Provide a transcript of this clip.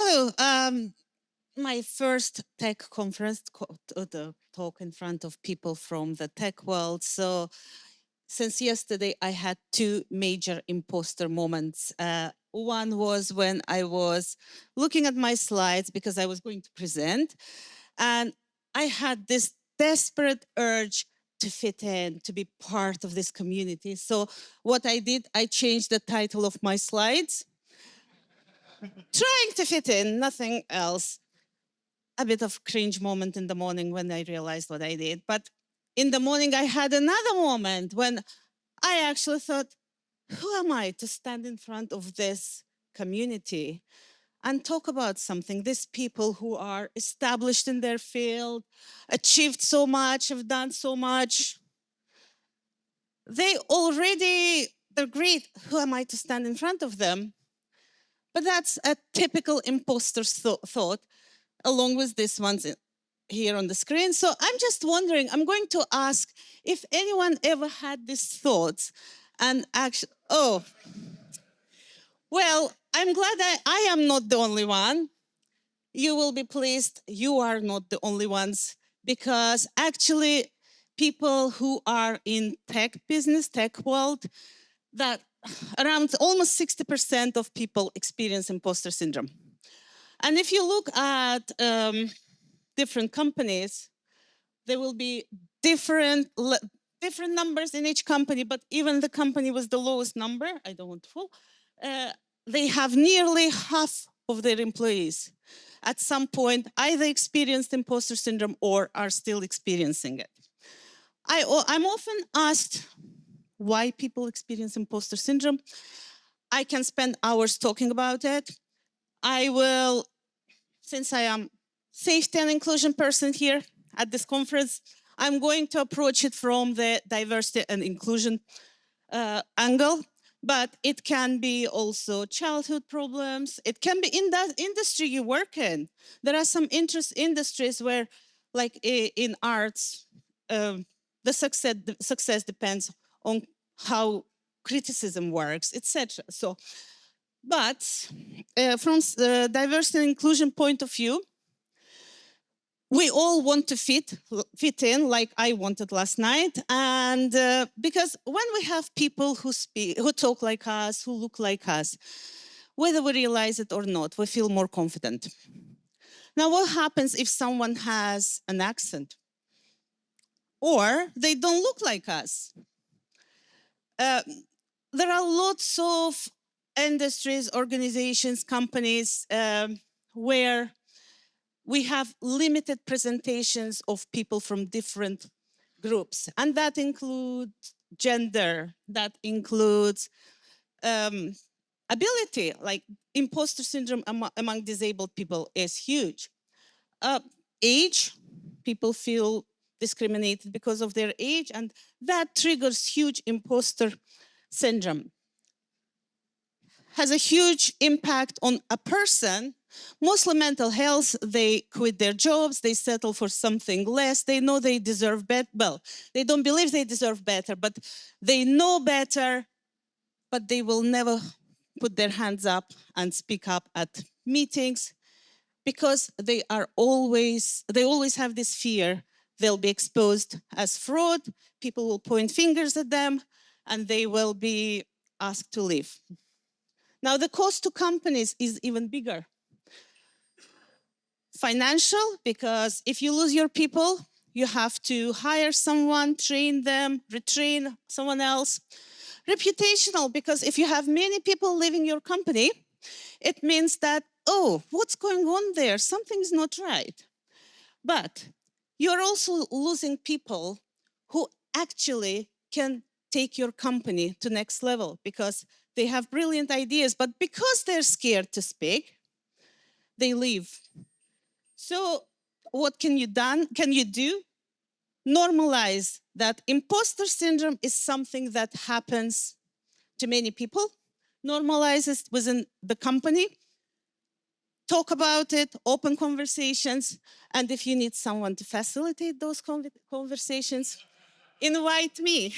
Hello. My first tech conference, the talk in front of people from the tech world. So since yesterday, I had two major imposter moments. One was when I was looking at my slides because I was going to present, and I had this desperate urge to fit in, to be part of this community. So what I did, I changed the title of my slides, trying to fit in, nothing else. A bit of cringe moment in the morning when I realized what I did. But in the morning, I had another moment when I actually thought, who am I to stand in front of this community and talk about something? These people who are established in their field, achieved so much, have done so much. They're great. Who am I to stand in front of them? But that's a typical imposter's thought, along with this one's here on the screen. So I'm just wondering, I'm going to ask if anyone ever had these thoughts and actually, well, I'm glad I am not the only one. You will be pleased you are not the only ones, because actually people who are in tech business, tech world, that around almost 60% of people experience imposter syndrome. And if you look at different companies, there will be different numbers in each company, but even the company with the lowest number, I don't want to fool, they have nearly half of their employees at some point either experienced imposter syndrome or are still experiencing it. I'm often asked why people experience imposter syndrome. I can spend hours talking about it. I will, since I am safety and inclusion person here at this conference, I'm going to approach it from the diversity and inclusion angle, but it can be also childhood problems. It can be in that industry you work in. There are some industries where, like in arts, the success depends on how criticism works, etc. So, but from the diversity and inclusion point of view, we all want to fit in, like I wanted last night. And because when we have people who talk like us, who look like us, whether we realize it or not, we feel more confident. Now, what happens if someone has an accent or they don't look like us? There are lots of industries, organizations, companies where we have limited presentations of people from different groups. And that includes gender, that includes ability, like imposter syndrome among disabled people is huge. Age, people feel discriminated because of their age, and that triggers huge imposter syndrome. Has a huge impact on a person. Mostly mental health, they quit their jobs, they settle for something less, they know they deserve better. Well, they don't believe they deserve better, but they know better, but they will never put their hands up and speak up at meetings because they always have this fear they'll be exposed as fraud, people will point fingers at them, and they will be asked to leave. Now, the cost to companies is even bigger. Financial, because if you lose your people, you have to hire someone, train them, retrain someone else. Reputational, because if you have many people leaving your company, it means that, oh, what's going on there? Something's not right. But you're also losing people who actually can take your company to next level because they have brilliant ideas, but because they're scared to speak, they leave. So what can you do? Normalize that imposter syndrome is something that happens to many people. Normalize it within the company. Talk about it, open conversations. And if you need someone to facilitate those conversations, invite me.